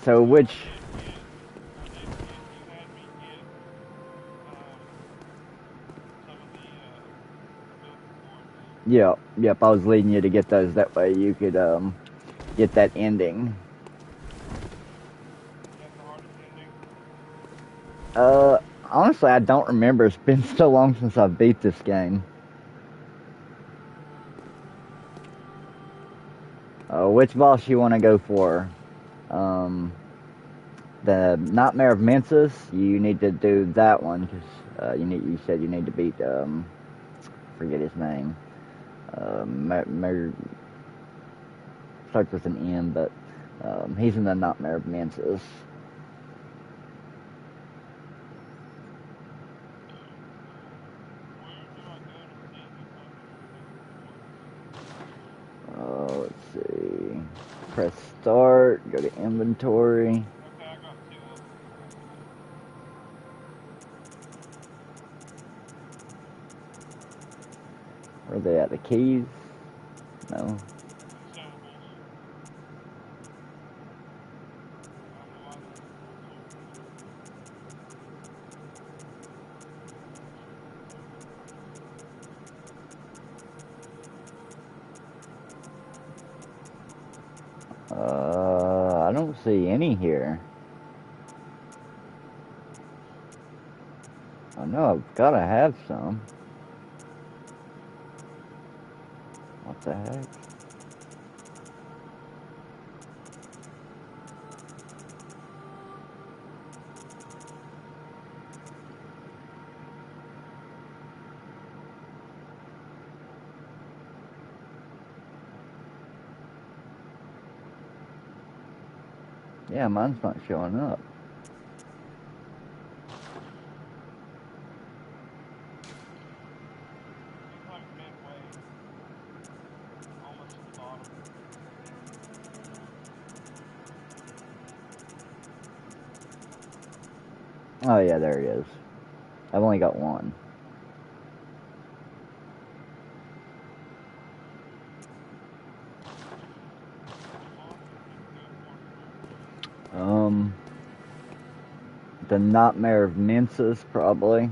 So which? Yeah, yep. I was leading you to get those. That way you could get that ending. Honestly, I don't remember. It's been so long since I beat this game. Which boss you want to go for? Um, the Nightmare of Mensis. You need to do that one because You said you need to beat forget his name. Starts with an M, but he's in the Nightmare of Mensis. Let's see. Press start. Go to inventory. Where are they at? The keys? No. I don't see any here. I know I've gotta have some. What the heck? Yeah, mine's not showing up. Oh yeah, there he is. I've only got one. The Nightmare of Mensis, probably.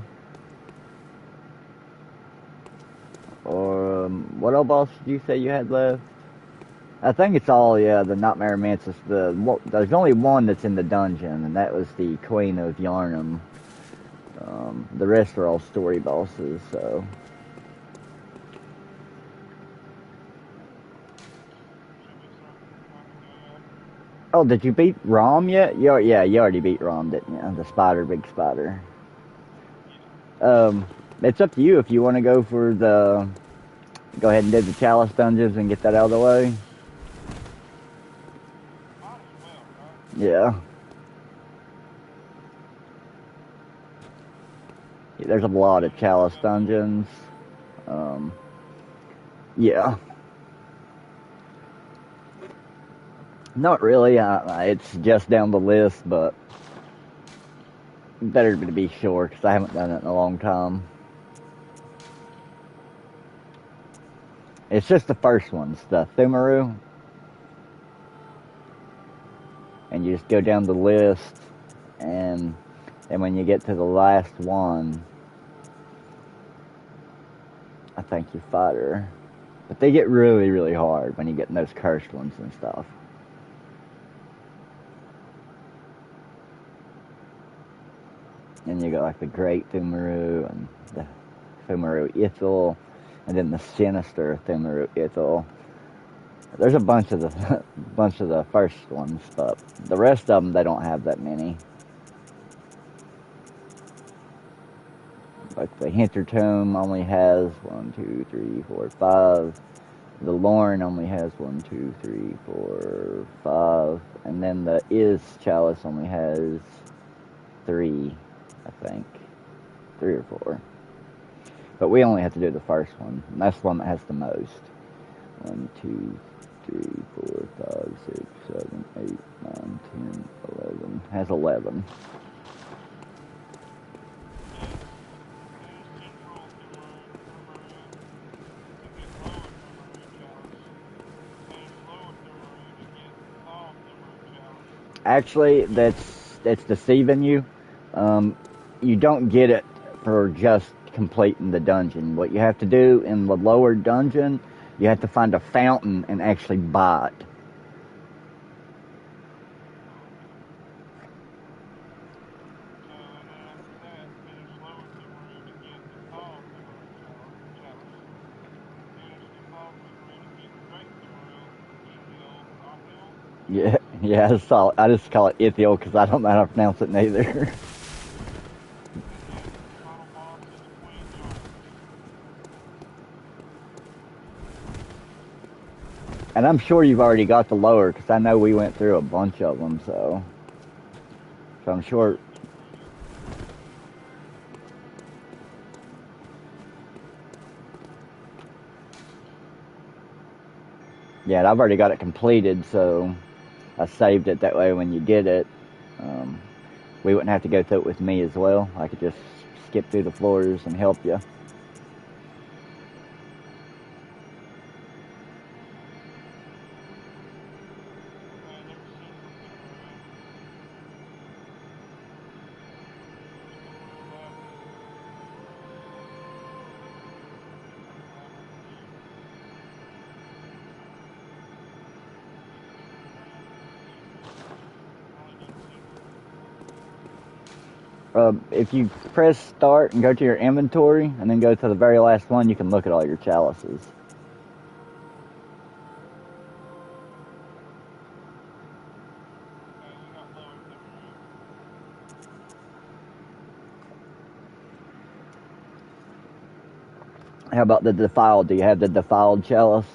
Or, what other boss did you say you had left? I think it's all, yeah, the Nightmare of Mensis. There's only one that's in the dungeon, and that was the Queen of Yarnum. The rest are all story bosses, so... Oh, did you beat Rom yet? Yeah, you already beat Rom, didn't you? The spider, big spider. It's up to you if you want to go for the... Go ahead and do the Chalice dungeons and get that out of the way. Yeah. There's a lot of Chalice dungeons. Yeah. Not really. It's just down the list, but better to be sure because I haven't done it in a long time. It's just the first ones, the Thumaru. And you just go down the list, and when you get to the last one, I think you fight her. But they get really, really hard when you get in those cursed ones and stuff. And you got like the Great Thumaru and the Thumaru Ithil, and then the Sinister Thumaru Ithil. There's a bunch of the first ones, but the rest of them they don't have that many. Like the Hintertomb only has 1, 2, 3, 4, 5. The Lorn only has 1, 2, 3, 4, 5, and then the Is Chalice only has 3, I think, 3 or 4. But we only have to do the first one, and that's the one that has the most. 1, 2, 3, 4, 5, 6, 7, 8, 9, 10, 11. Has 11. Actually, that's deceiving you. You don't get it for just completing the dungeon. What you have to do in the lower dungeon, you have to find a fountain and actually buy it. Yeah, yeah, I just call it Ithiel because I don't know how to pronounce it neither. And I'm sure you've already got the lower because I know we went through a bunch of them, so I'm sure. Yeah, and I've already got it completed, so I saved it that way when you did it. We wouldn't have to go through it with me as well. I could just skip through the floors and help you. If you press start and go to your inventory and then go to the very last one, you can look at all your chalices. How about the defiled? Do you have the defiled chalice?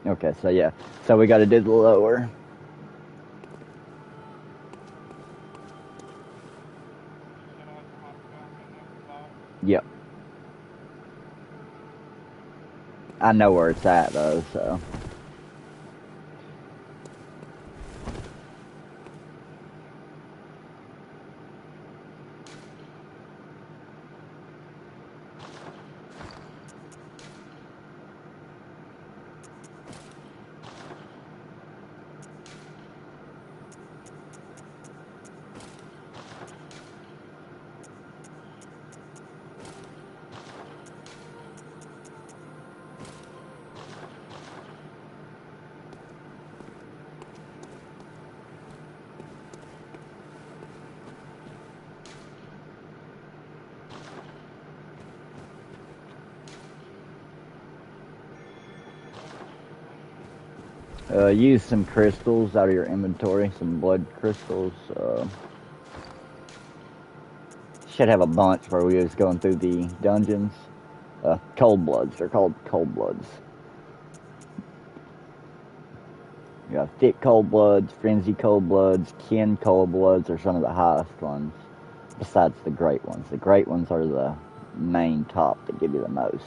Okay, so yeah. So we got to do the lower. Yep. I know where it's at though, so. Use some crystals out of your inventory, some blood crystals. Should have a bunch where we was going through the dungeons. Cold bloods, they're called cold bloods. You got thick cold bloods, frenzy cold bloods, kin cold bloods are some of the highest ones, besides the great ones. The great ones are the main top that give you the most.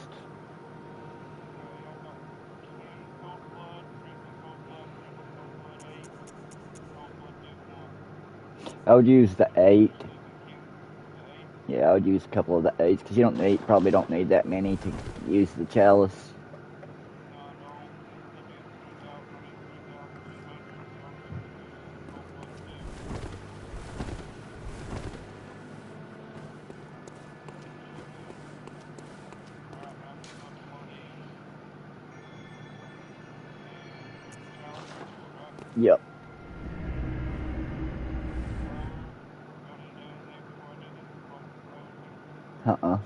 I would use the 8. Yeah, I would use a couple of the 8s because you probably don't need that many to use the chalice. Yep. Uh-uh.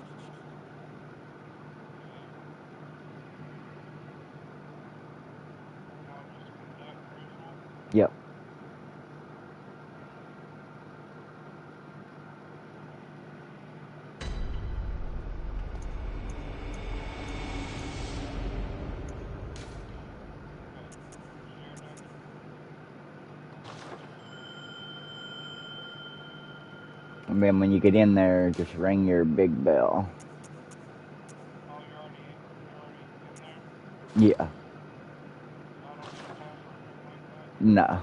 Yep. And then when you get in there, just ring your big bell. Yeah. No.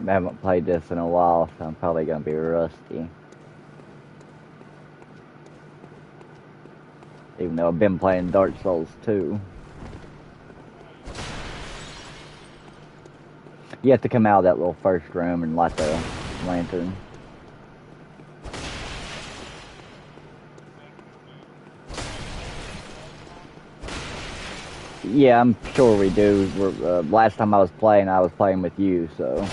I haven't played this in a while, so I'm probably gonna be rusty. Even though I've been playing Dark Souls 2. You have to come out of that little first room and light the lantern. Yeah, I'm sure we do. Last time I was playing with you, so.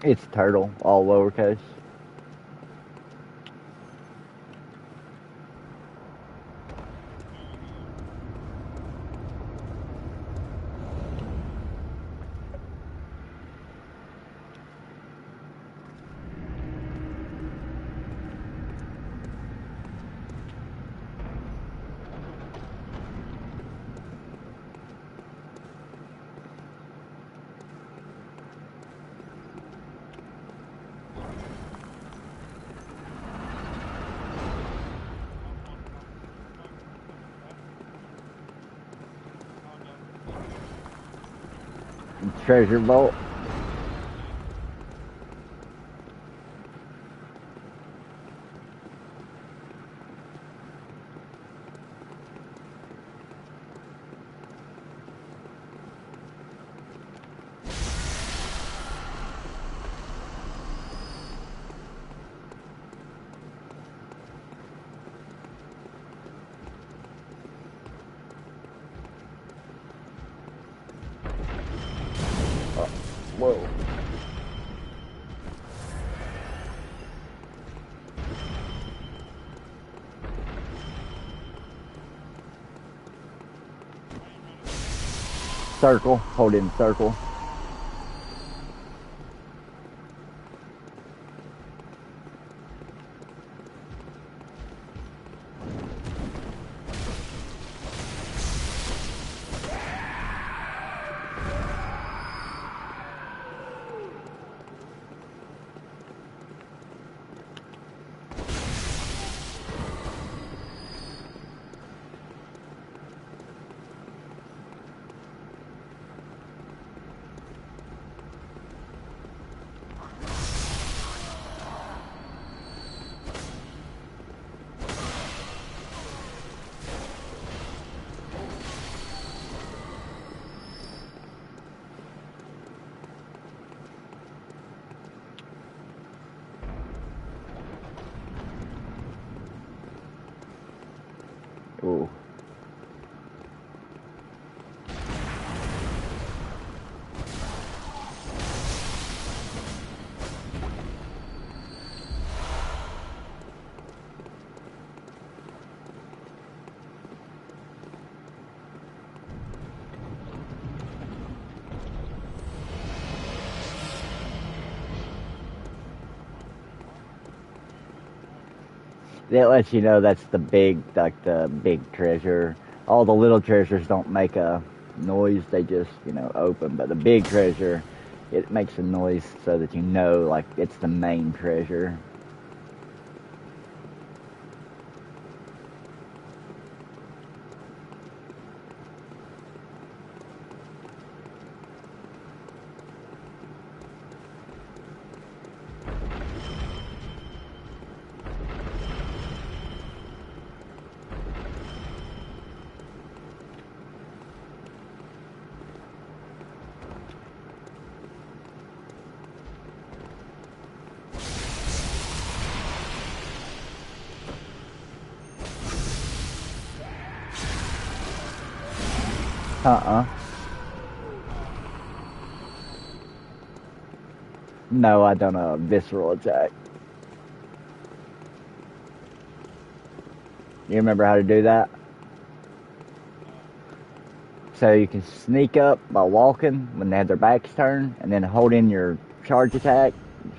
It's turtle, all lowercase. Treasure vault. Whoa. Circle. Hold in circle. Ooh. That lets you know that's the big treasure. All the little treasures don't make a noise, they just, open. But the big treasure, it makes a noise so that you know, like, it's the main treasure. Uh-uh. No, I don't know. Visceral attack. You remember how to do that? So you can sneak up by walking when they have their backs turned, and then hold in your charge attack,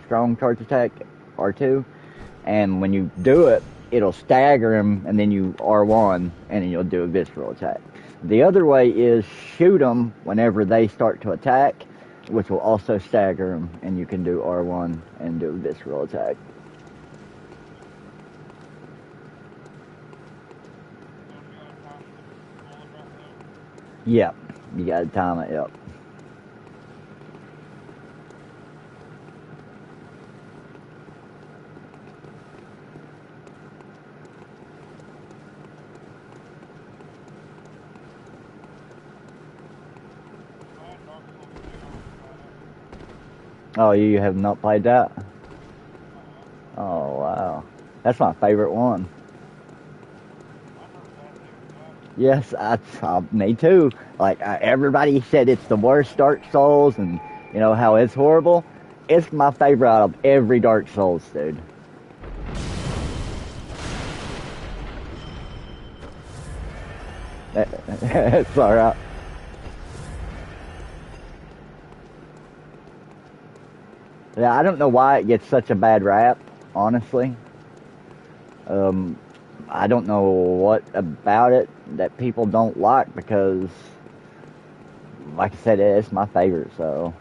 strong charge attack, R2. And when you do it, it'll stagger them, and then you R1, and then you'll do a visceral attack. The other way is shoot them whenever they start to attack, which will also stagger them, and you can do R1 and do a visceral attack. Yep, you gotta time it, yep. Oh, you have not played that? Oh, wow. That's my favorite one. Yes, me too. Like, everybody said it's the worst Dark Souls and, you know, how it's horrible. It's my favorite out of every Dark Souls, dude. It's alright. Yeah, I don't know why it gets such a bad rap, honestly. I don't know what about it that people don't like because, like I said, it's my favorite, so.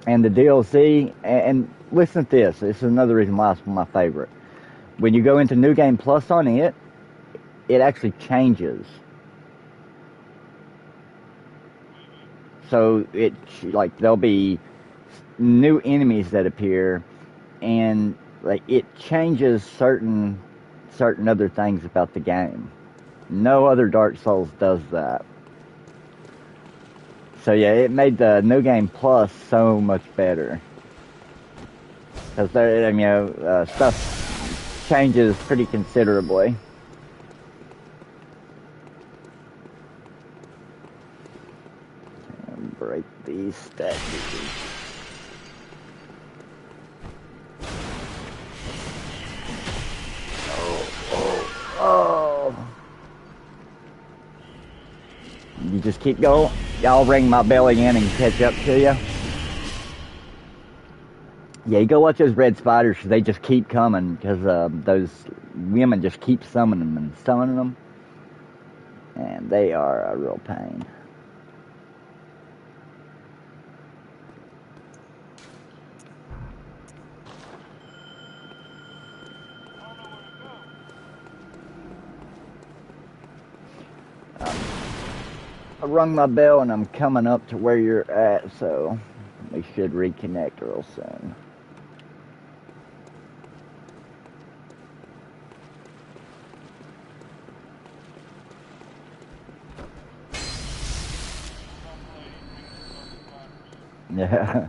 And the DLC, and listen to this, this is another reason why it's my favorite. When you go into New Game Plus on it, it actually changes. So it, like, there'll be new enemies that appear, and like it changes certain other things about the game. No other Dark Souls does that. So yeah, it made the New Game Plus so much better because you know, stuff changes pretty considerably. Break these statues. Oh. You just keep going. I'll ring my bell again and catch up to you. Yeah, you go watch those red spiders. They just keep coming because those women just keep summoning them and summoning them. And they are a real pain. I rung my bell and I'm coming up to where you're at, so we should reconnect real soon. Yeah.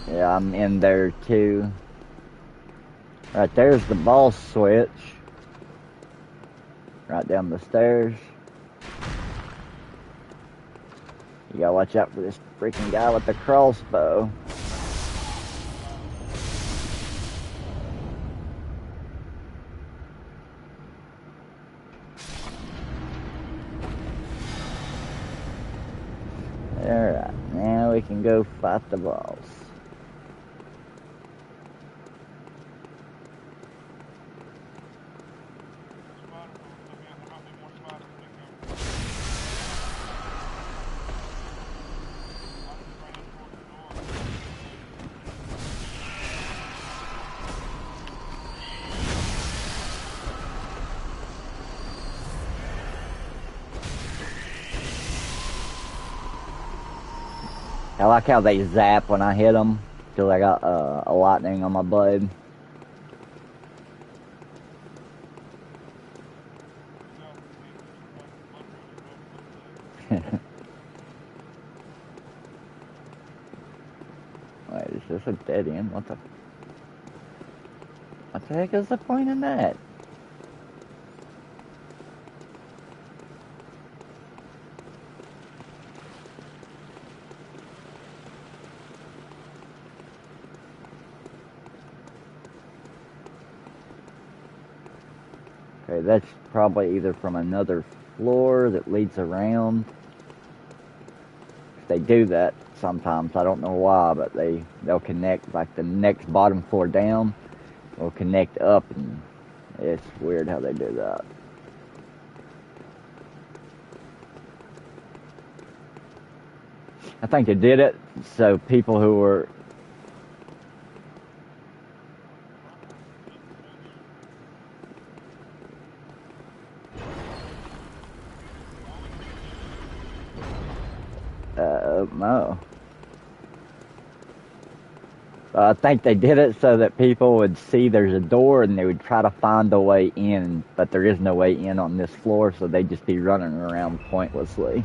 Yeah, I'm in there too. Right there's the boss switch. Right down the stairs. You gotta watch out for this freaking guy with the crossbow. Alright, now we can go fight the boss. I like how they zap when I hit them, because I got a lightning on my blade. Wait, is this a dead end? What the heck is the point in that? Okay, that's probably either from another floor that leads around. They do that sometimes. I don't know why, but they'll connect like the next bottom floor down. Will connect up, and it's weird how they do that. I think they did it so people who were no. I think they did it so that people would see there's a door and they would try to find a way in, but there is no way in on this floor, so they'd just be running around pointlessly.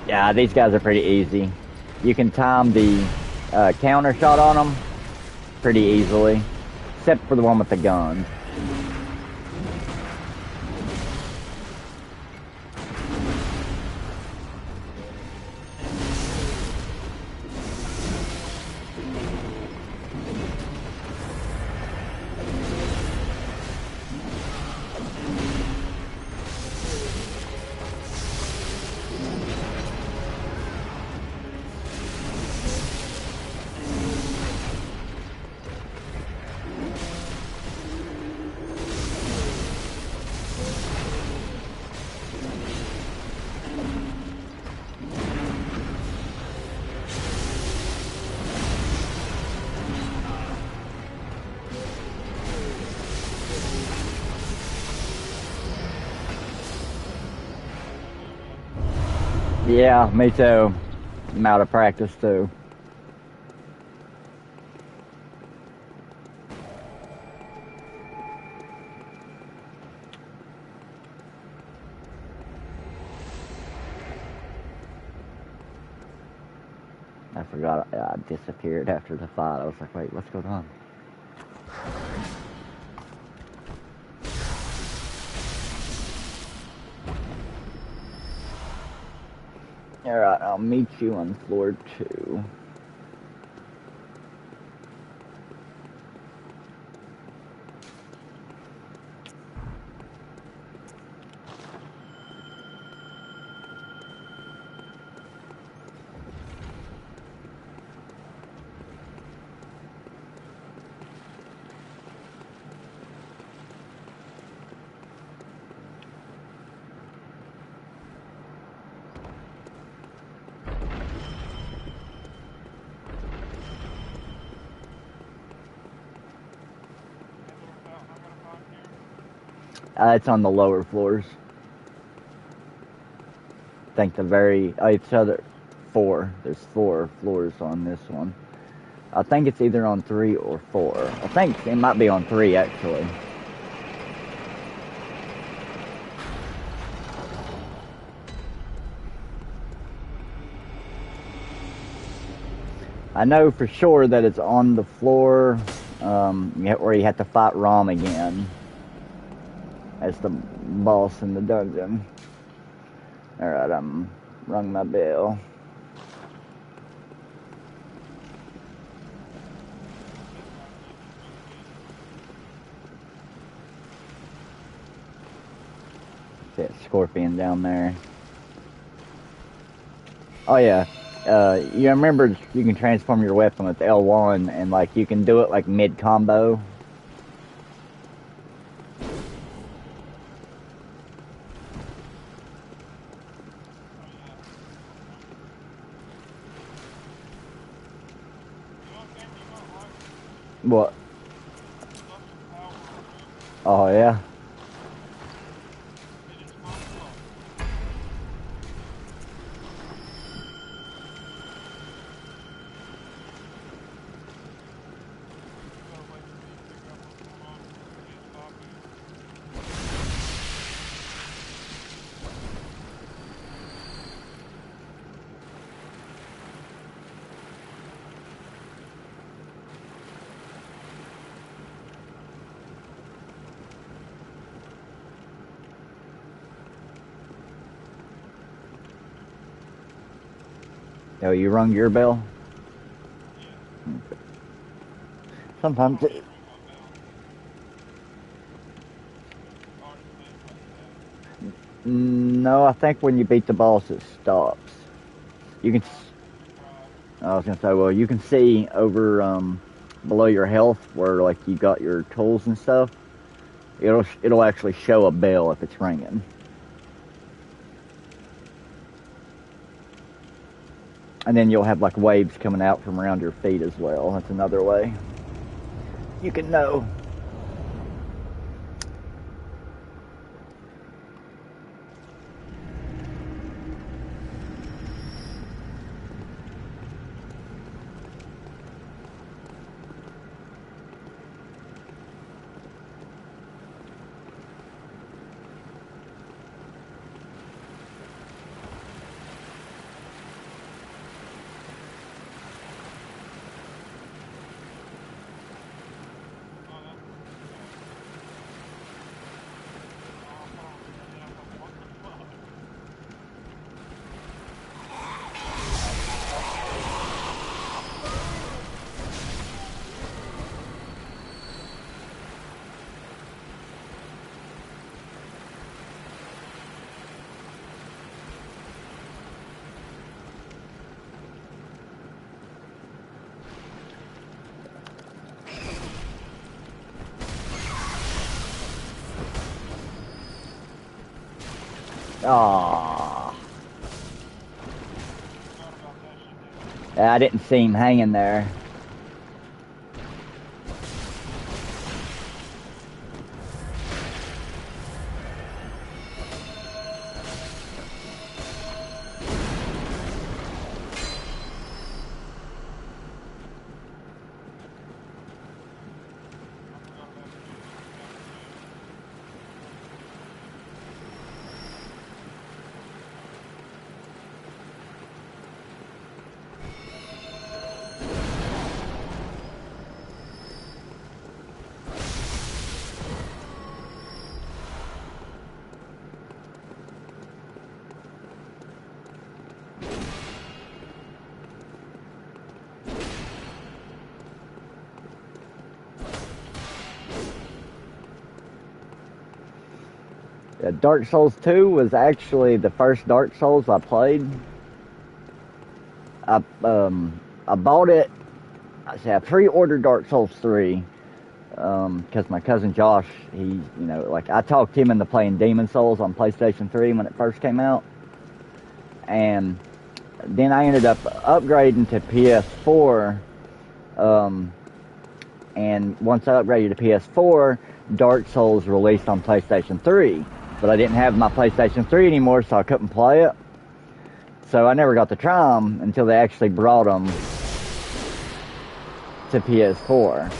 Yeah, these guys are pretty easy. You can time the counter shot on them pretty easily, except for the one with the gun. Yeah, me too. I'm out of practice too. I forgot I disappeared after the fight. I was like, wait, what's going on? Alright, I'll meet you on floor 2. It's on the lower floors. I think it's other 4. There's 4 floors on this one. I think it's either on 3 or 4. I think it might be on 3 actually. I know for sure that it's on the floor where you have to fight Rom again as the boss in the dungeon. Alright, I'm rung my bell. That scorpion down there. Oh yeah. You remember you can transform your weapon with L1 and like you can do it like mid combo. What? Oh yeah. Oh, you rung your bell? Sometimes it, no, I think when you beat the boss it stops. You can, I was gonna say, well, you can see over below your health where like you got your tools and stuff. It'll actually show a bell if it's ringing. And then you'll have like waves coming out from around your feet as well. That's another way you can know. Aww. I didn't see him hanging there. Dark Souls 2 was actually the first Dark Souls I played. I bought it. I pre-ordered Dark Souls 3 because my cousin Josh, like I talked him into playing Demon Souls on PlayStation 3 when it first came out, and then I ended up upgrading to PS4. And once I upgraded to PS4, Dark Souls released on PlayStation 3. But I didn't have my PlayStation 3 anymore, so I couldn't play it. So I never got to try them until they actually brought them to PS4.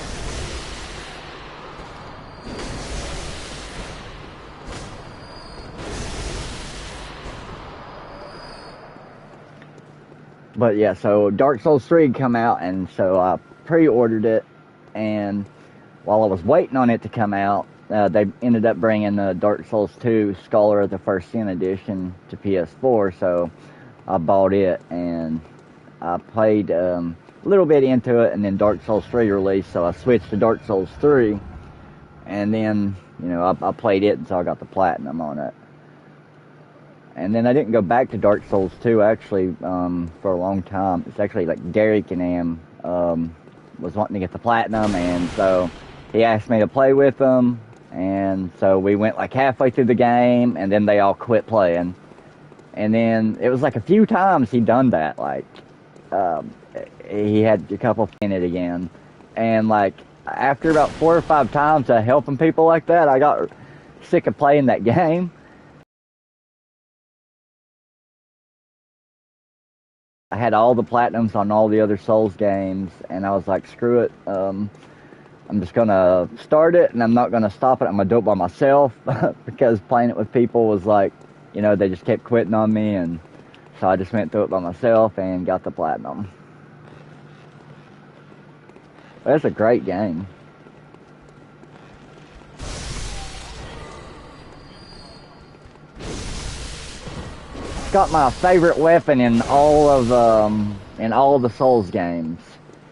But yeah, so Dark Souls 3 come out, and so I pre-ordered it, and while I was waiting on it to come out, they ended up bringing Dark Souls 2 Scholar of the First Sin Edition to PS4, so I bought it, and I played a little bit into it, and then Dark Souls 3 released, so I switched to Dark Souls 3, and then, I played it until I got the Platinum on it. And then I didn't go back to Dark Souls 2, actually, for a long time. It's actually like Derek and Am was wanting to get the Platinum, and so he asked me to play with him, and so we went like halfway through the game, and then they all quit playing. And then it was like a few times he'd done that, like he had a couple in it again, and like after about 4 or 5 times of helping people like that, I got sick of playing that game. I had all the Platinums on all the other Souls games, and I was like, screw it. I'm just going to start it, and I'm not going to stop it. I'm going to do it by myself because playing it with people was like, they just kept quitting on me, and so I just went through it by myself and got the Platinum. But it's a great game. It's got my favorite weapon in all of the Souls games.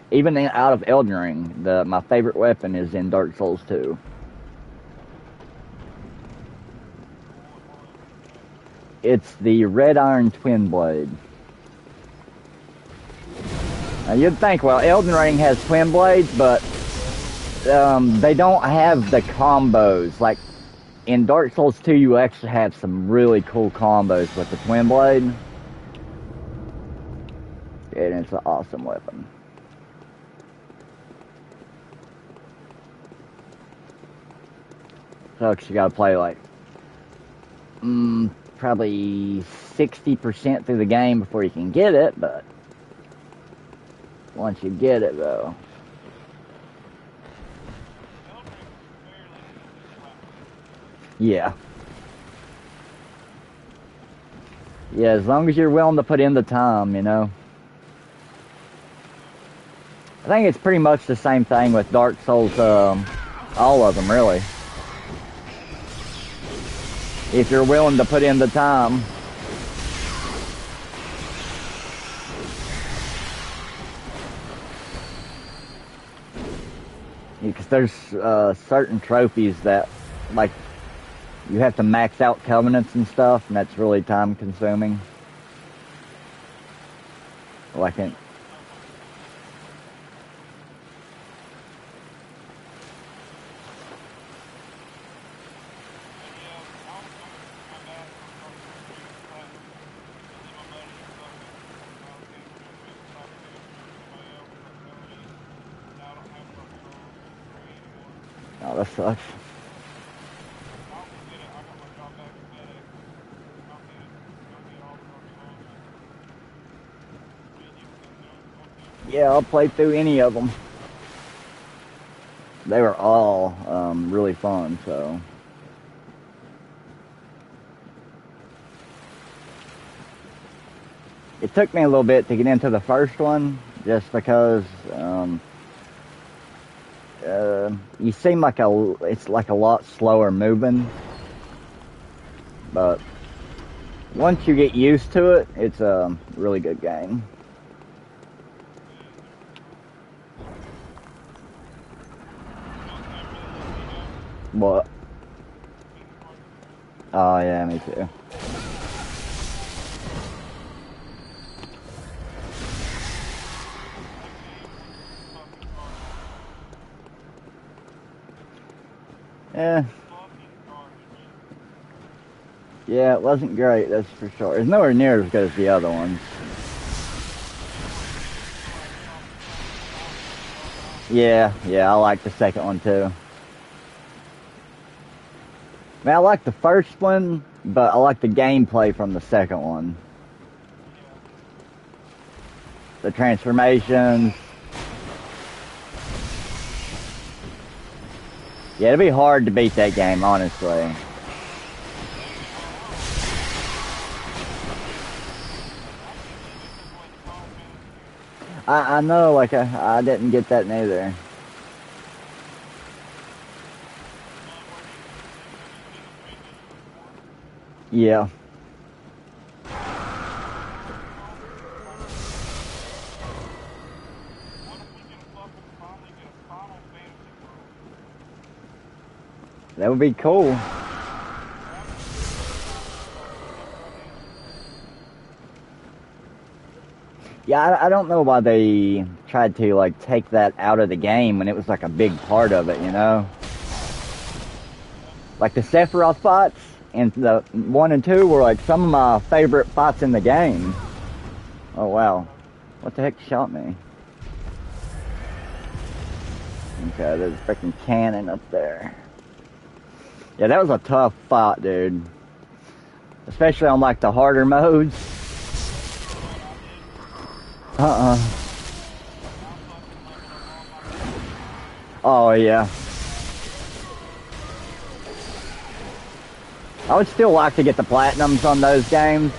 Even out of Elden Ring, my favorite weapon is in Dark Souls 2. It's the Red Iron Twin Blade. Now you'd think, well, Elden Ring has twin blades, but they don't have the combos. Like in Dark Souls 2, you actually have some really cool combos with the twin blade. And it's an awesome weapon. So you gotta play like probably 60% through the game before you can get it, but once you get it though. Yeah. Yeah, as long as you're willing to put in the time, you know. I think it's pretty much the same thing with Dark Souls, all of them really. If you're willing to put in the time. Because there's certain trophies that, like, you have to max out covenants and stuff, and that's really time consuming. Like in... Oh, that sucks. Yeah, I'll play through any of them. They were all really fun, so. It took me a little bit to get into the first one, just because you seem like it's like a lot slower moving. But once you get used to it, it's a really good game. What? Oh yeah, me too. Yeah. Yeah, it wasn't great, that's for sure. It's nowhere near as good as the other ones. Yeah, I like the second one too. I mean, I like the first one, but I like the gameplay from the second one. The transformations. Yeah, it'd be hard to beat that game, honestly. I know, like, I didn't get that neither. Yeah. That would be cool. Yeah, I don't know why they tried to, like, take that out of the game when it was, like, a big part of it, you know? Like, the Sephiroth fights and the 1 and 2 were, like, some of my favorite fights in the game. Oh, wow. What the heck shot me? Okay, there's a freaking cannon up there. Yeah, that was a tough fight, dude. Especially on, like, the harder modes. Oh, yeah. I would still like to get the platinums on those games.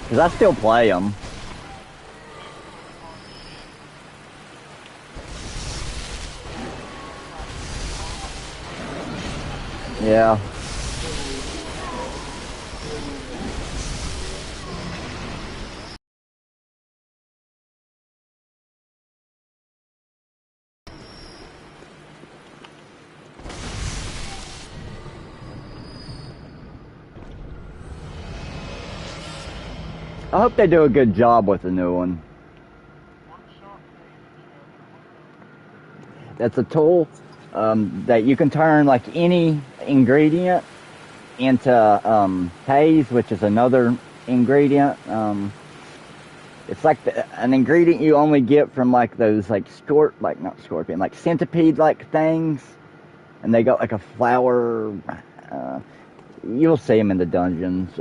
Because I still play them. Yeah. I hope they do a good job with the new one. That's a tool that you can turn like any ingredient into haze, which is another ingredient. It's like an ingredient you only get from like those like not scorpion, like centipede like things, and they got like a flower. You'll see them in the dungeons.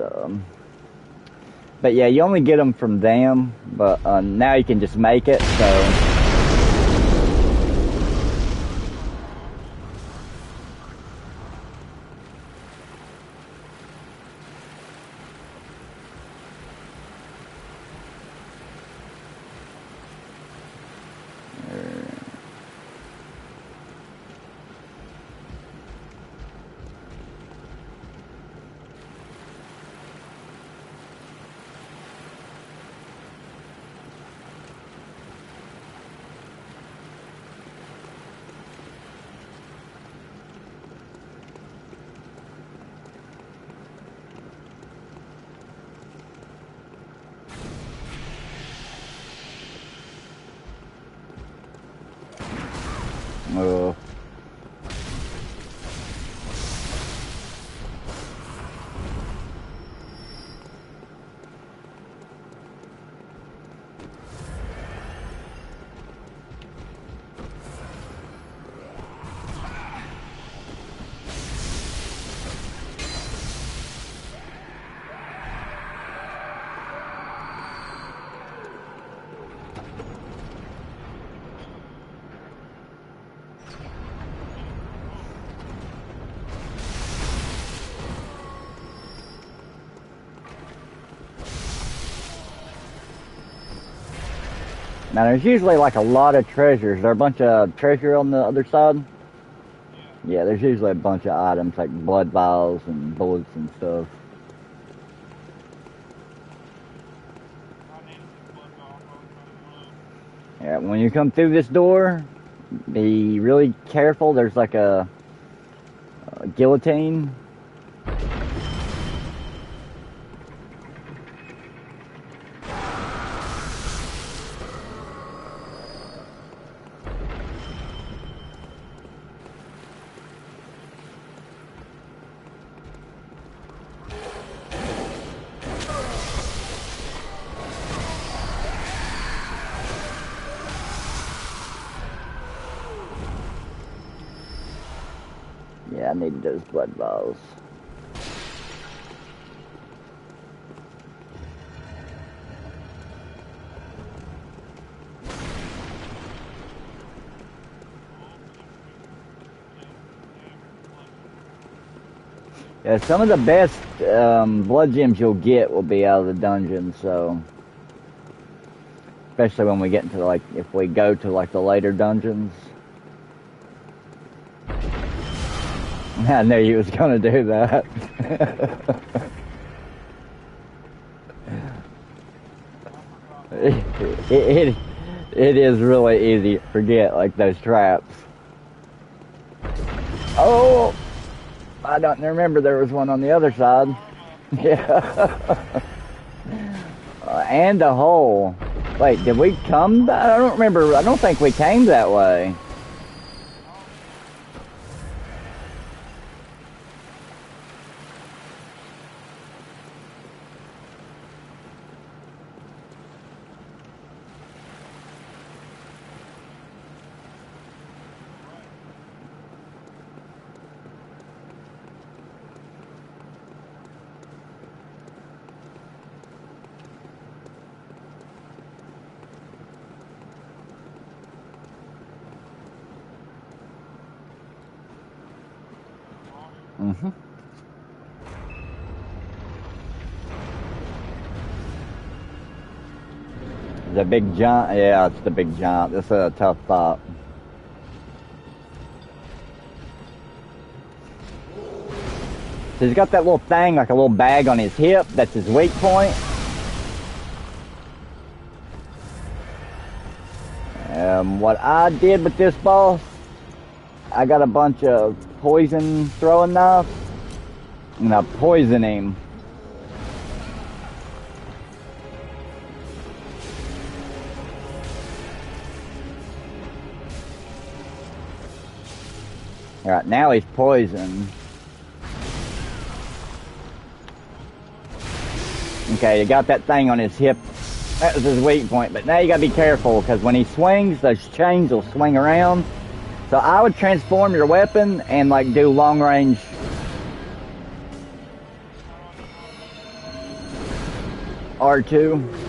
But yeah, you only get them from them. But now you can just make it. So. Now there's usually like a lot of treasures. There a bunch of treasure on the other side? Yeah, there's usually a bunch of items like blood vials and bullets and stuff. Yeah, when you come through this door, be really careful. There's like a guillotine. Yeah, I need those blood vials. Yeah, some of the best blood gems you'll get will be out of the dungeon, so especially when we get into like if we go to like the later dungeons. I knew you was gonna do that. it is really easy to forget like those traps. Oh, I don't remember there was one on the other side. Yeah. And a hole. Wait, did we come? I don't remember. I don't think we came that way. Mm-hmm. The big giant, yeah, it's the big giant. This is a tough fight. So he's got that little thing, like a little bag on his hip. That's his weak point. What I did with this boss, I got a bunch of poison throwing knives, and I poison him. Alright, now he's poisoned. Okay, you got that thing on his hip. That was his weak point, but now you gotta be careful, because when he swings, those chains will swing around. So I would transform your weapon and like do long range. R2.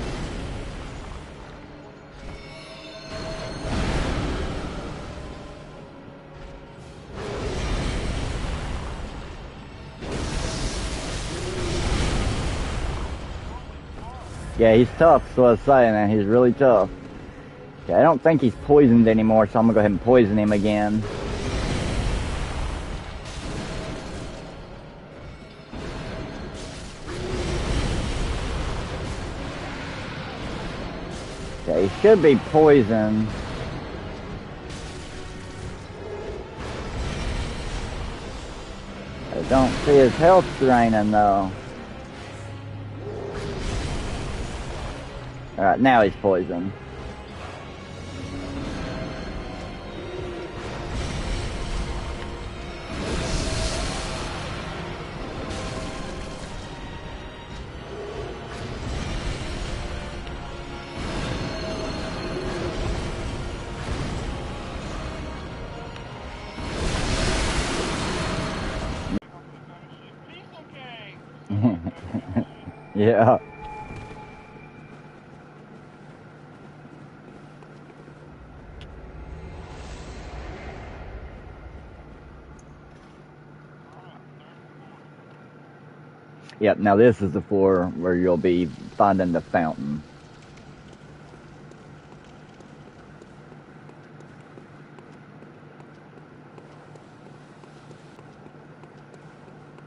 Yeah, he's tough, so I was saying that. He's really tough. Okay, I don't think he's poisoned anymore, so I'm gonna go ahead and poison him again. Okay, he should be poisoned. I don't see his health draining though. Alright, now he's poisoned. Yeah. Yep, now this is the floor where you'll be finding the fountain.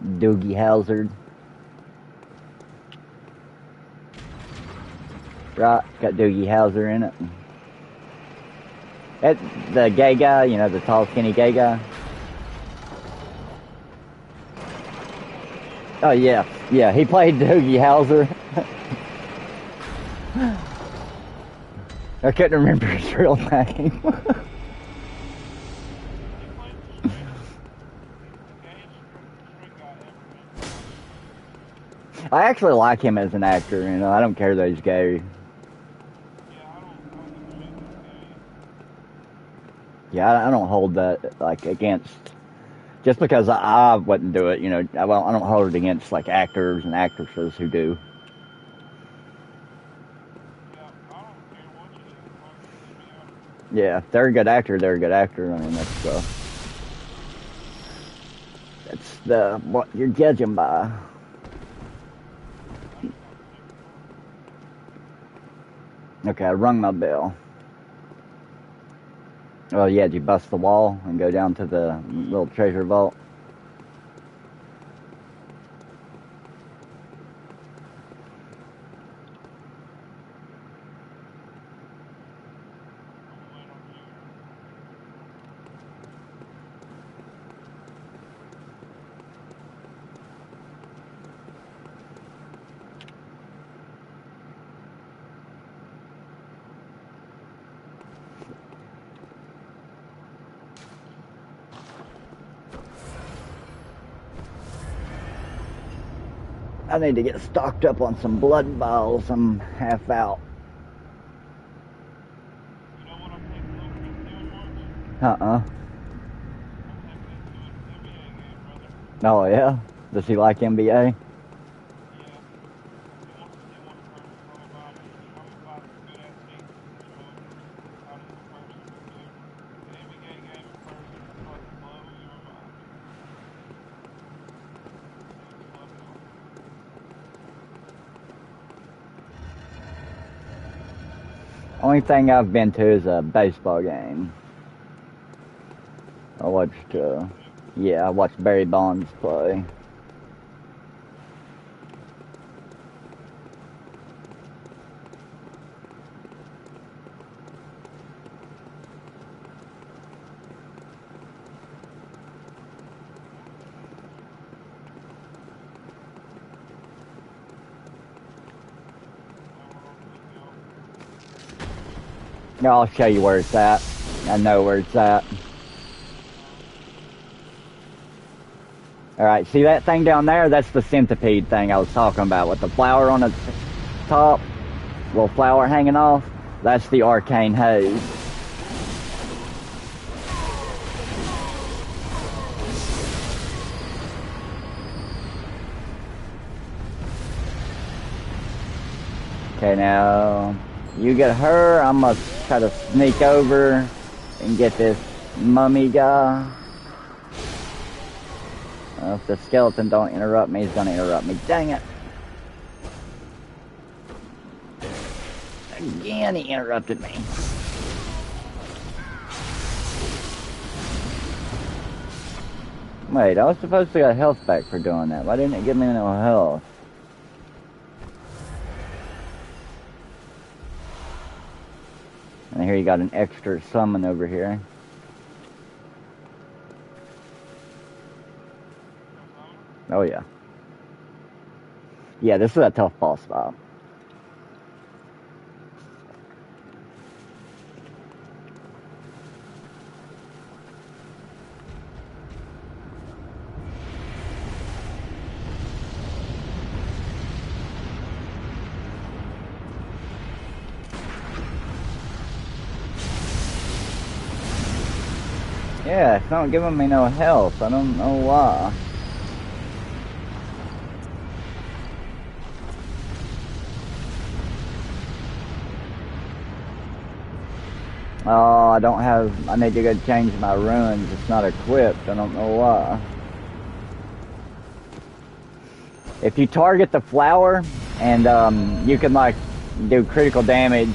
Doogie Howser. Right, got Doogie Howser in it. That's the gay guy, you know, the tall, skinny gay guy. Oh, yeah. Yeah, he played Doogie Howser. I couldn't remember his real name. I actually like him as an actor, you know, I don't care that he's gay. Yeah, I don't hold that, like, against... Just because I wouldn't do it, you know, I don't hold it against, like, actors and actresses who do. Yeah, if they're a good actor, they're a good actor. I mean, that's what you're judging by. Okay, I rung my bell. Oh yeah, did you bust the wall and go down to the little treasure vault? I need to get stocked up on some blood vials. I'm half out. Oh yeah? Does he like NBA? Only thing I've been to is a baseball game. I watched, I watched Barry Bonds play. I'll show you where it's at. I know where it's at. Alright, see that thing down there? That's the centipede thing I was talking about with the flower on the top. Little flower hanging off. That's the arcane haze. Okay, now you get her. I'm gonna try to sneak over and get this mummy guy. If the skeleton don't interrupt me, he's gonna interrupt me. Dang it. Again, he interrupted me. Wait, I was supposed to get health back for doing that. Why didn't it give me no health? And here you got an extra summon over here. Oh yeah. Yeah, this is a tough boss fight. Yeah, it's not giving me no health. I don't know why. Oh, I don't have... I need to go change my runes. It's not equipped. I don't know why. If you target the flower, and you can, like, do critical damage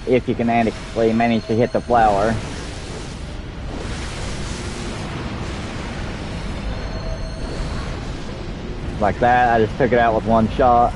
if you can actually manage to hit the flower. Like that, I just took it out with one shot.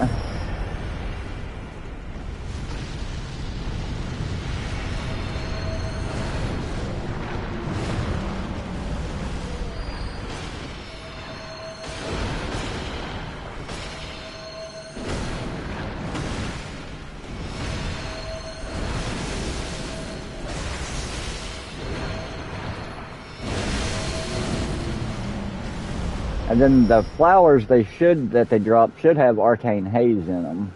And then the flowers that they drop should have arcane haze in them.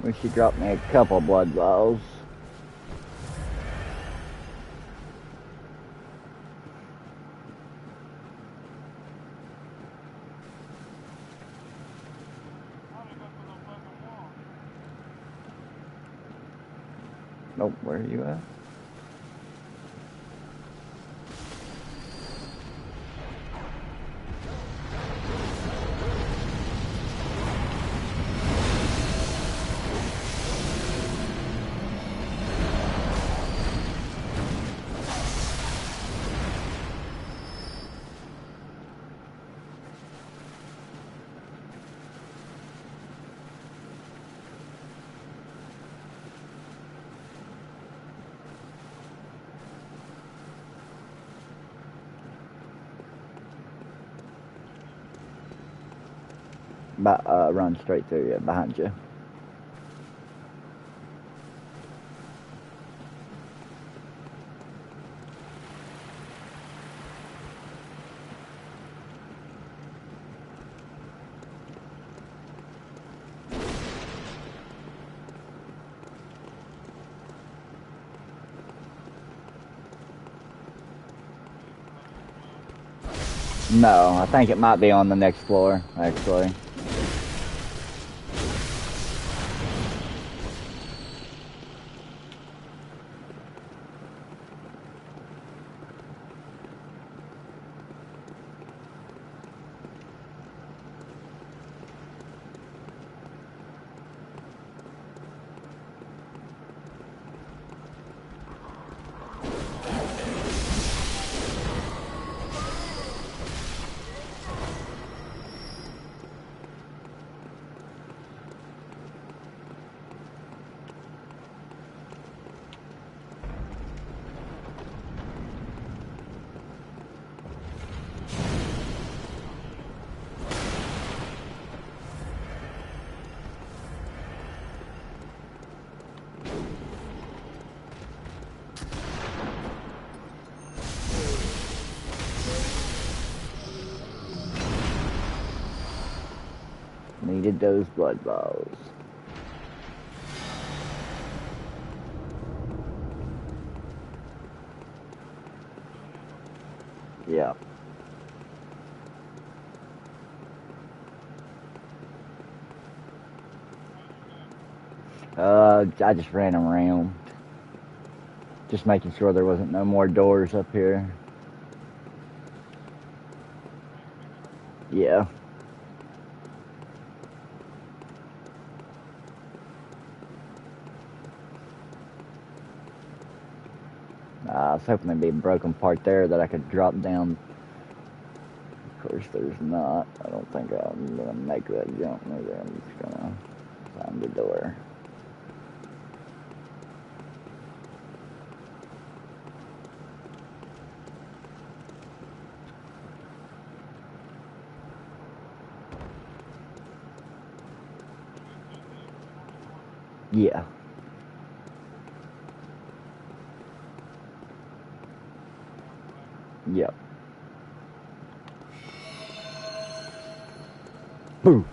Wish she dropped me a couple blood vials. Nope, where are you at? Run straight through you, behind you. No, I think it might be on the next floor, actually. Needed those blood balls. Yeah. I just ran around. Just making sure there wasn't no more doors up here. Yeah. I was hoping there'd be a broken part there that I could drop down. Of course, there's not. I don't think I'm gonna make that jump either. I'm just gonna find the door. Yeah. Yep. Boo.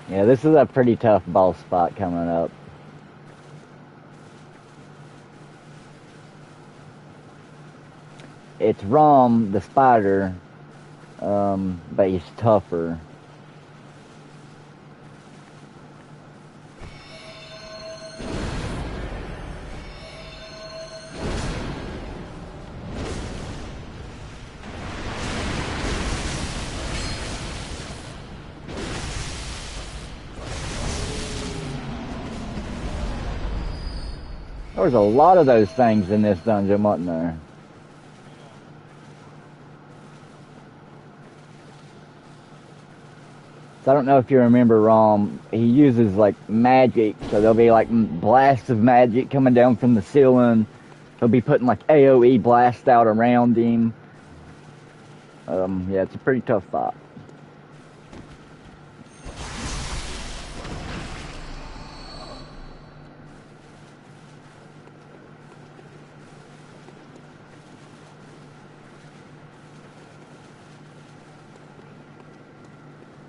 Yeah, this is a pretty tough boss spot coming up. It's Rom, the spider, but he's tougher. There was a lot of those things in this dungeon, wasn't there? So I don't know if you remember Rom, he uses like magic, so there'll be like blasts of magic coming down from the ceiling. He'll be putting like AoE blast out around him. Yeah, it's a pretty tough fight.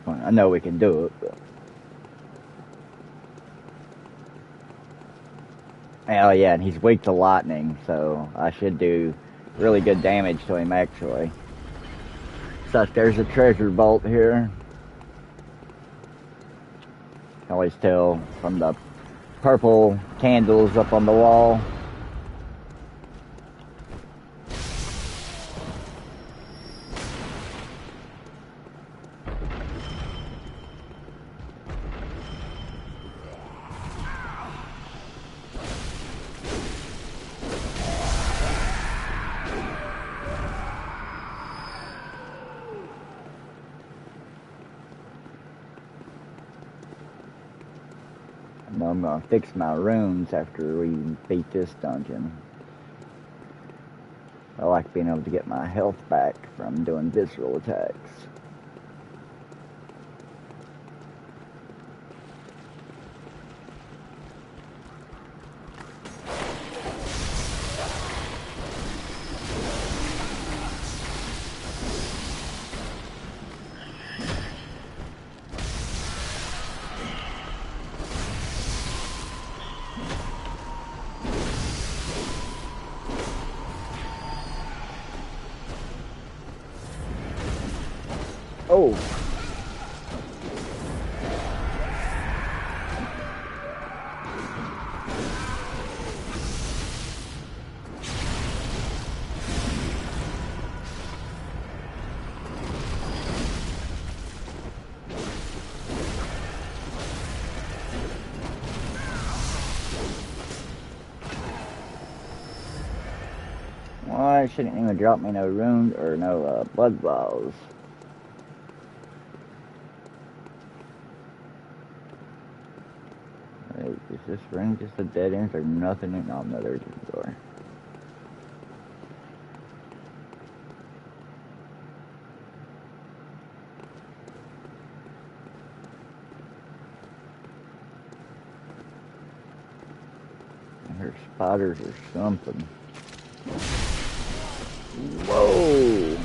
I know we can do it, but... Oh yeah, and he's weak to lightning, so I should do really good damage to him actually. So there's a treasure vault here. I can always tell from the purple candles up on the wall. I'm gonna fix my runes after we beat this dungeon. I like being able to get my health back from doing visceral attacks. Oh! Well, it shouldn't even drop me no runes or no blood balls. Wait, is this ring just a dead end or nothing? No, no, there's a door. I heard spiders or something. Whoa!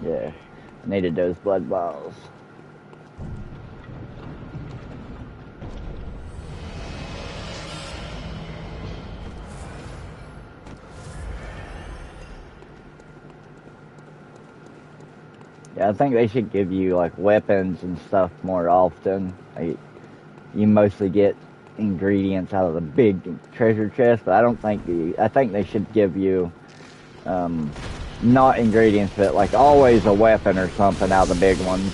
Yeah, I needed those blood balls. Yeah, I think they should give you like weapons and stuff more often. Like, you mostly get ingredients out of the big treasure chest, but I don't think I think they should give you not ingredients, but like always a weapon or something out of the big ones.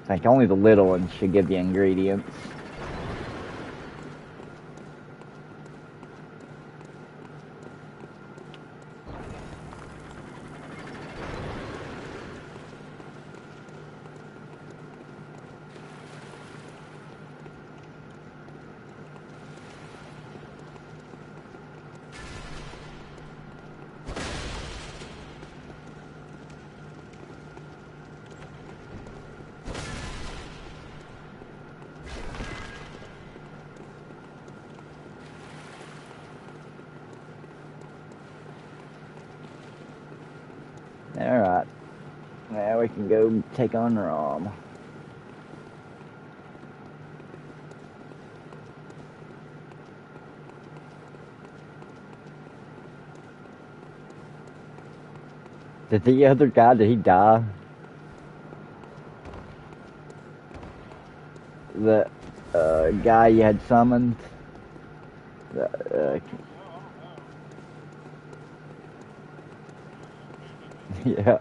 I think only the little ones should give you ingredients. Alright. Now we can go take on Rom. Did the other guy, did he die? The guy you had summoned? Yeah.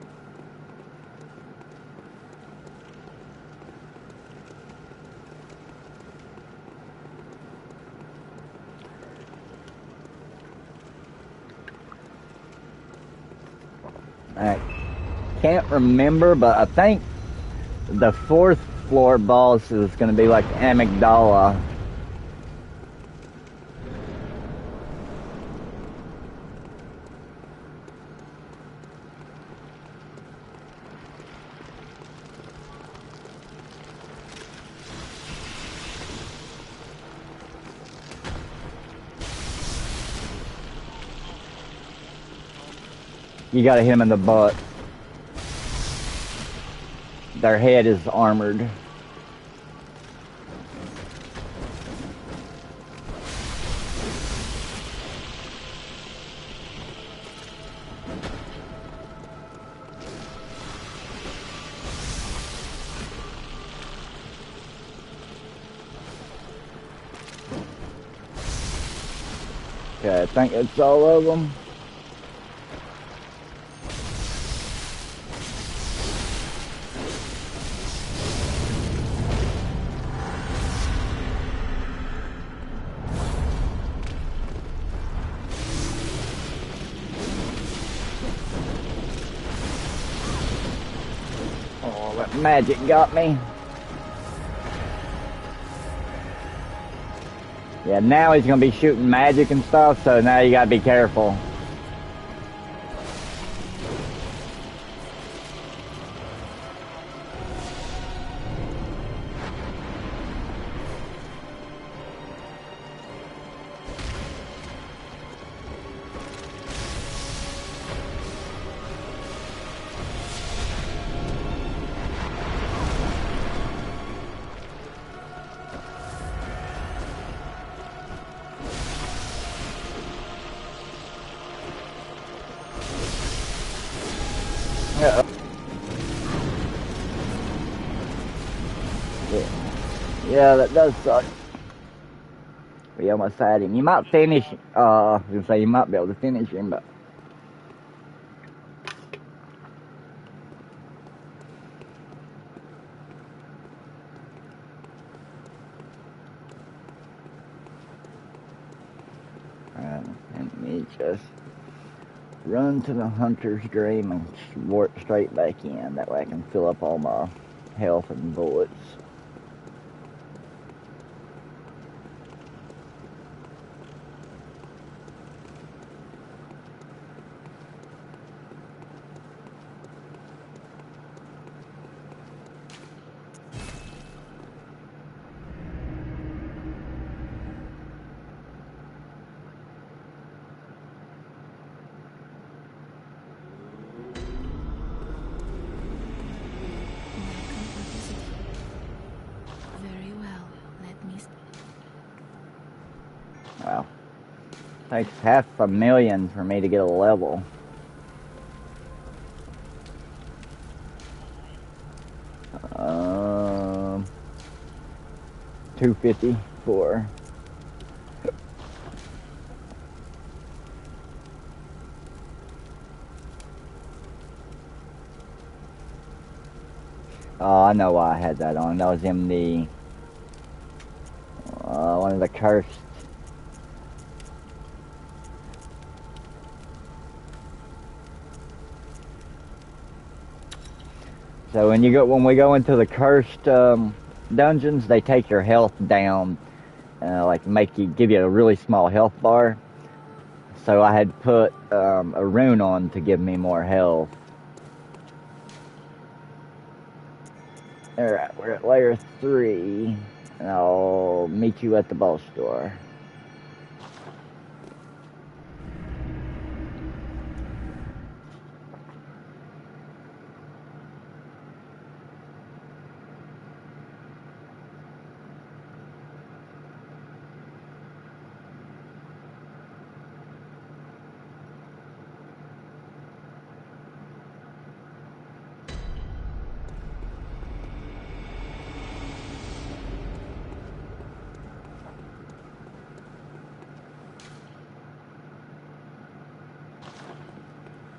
I can't remember, but I think the 4th floor boss is going to be like Amygdala. You gotta hit him in the butt. Their head is armored. Okay, I think it's all of them. magic got me. Yeah, now he's gonna be shooting magic and stuff, so now you gotta be careful. Yeah. Yeah, that does suck. We almost had him. You might finish, I was gonna say you might be able to finish him, but. Let me just run to the hunter's dream and work straight back in. That way I can fill up all my health and bullets. Wow. Takes $500,000 for me to get a level. $254. Oh, I know why I had that on. That was in the one of the cursed. So when we go into the cursed dungeons, they take your health down, like give you a really small health bar. So I had put a rune on to give me more health. Alright, we're at layer 3, and I'll meet you at the boss door.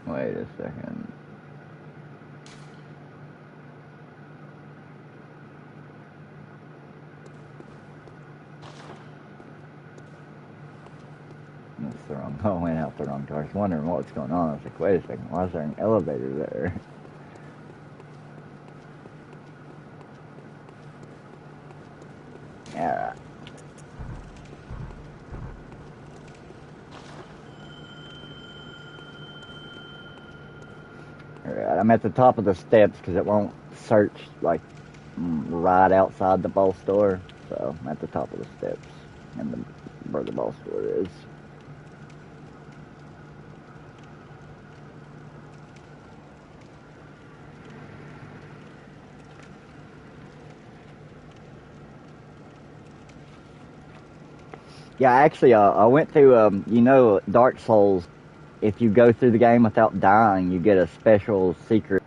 Wait a second. That's the wrong. Oh, I went out the wrong door. I was wondering what's going on. I was like, wait a second. Why is there an elevator there? Alright. Alright, I'm at the top of the steps because it won't search like right outside the boss door. So I'm at the top of the steps and where the boss door is. Yeah, actually, I went through, you know, Dark Souls. If you go through the game without dying, you get a special secret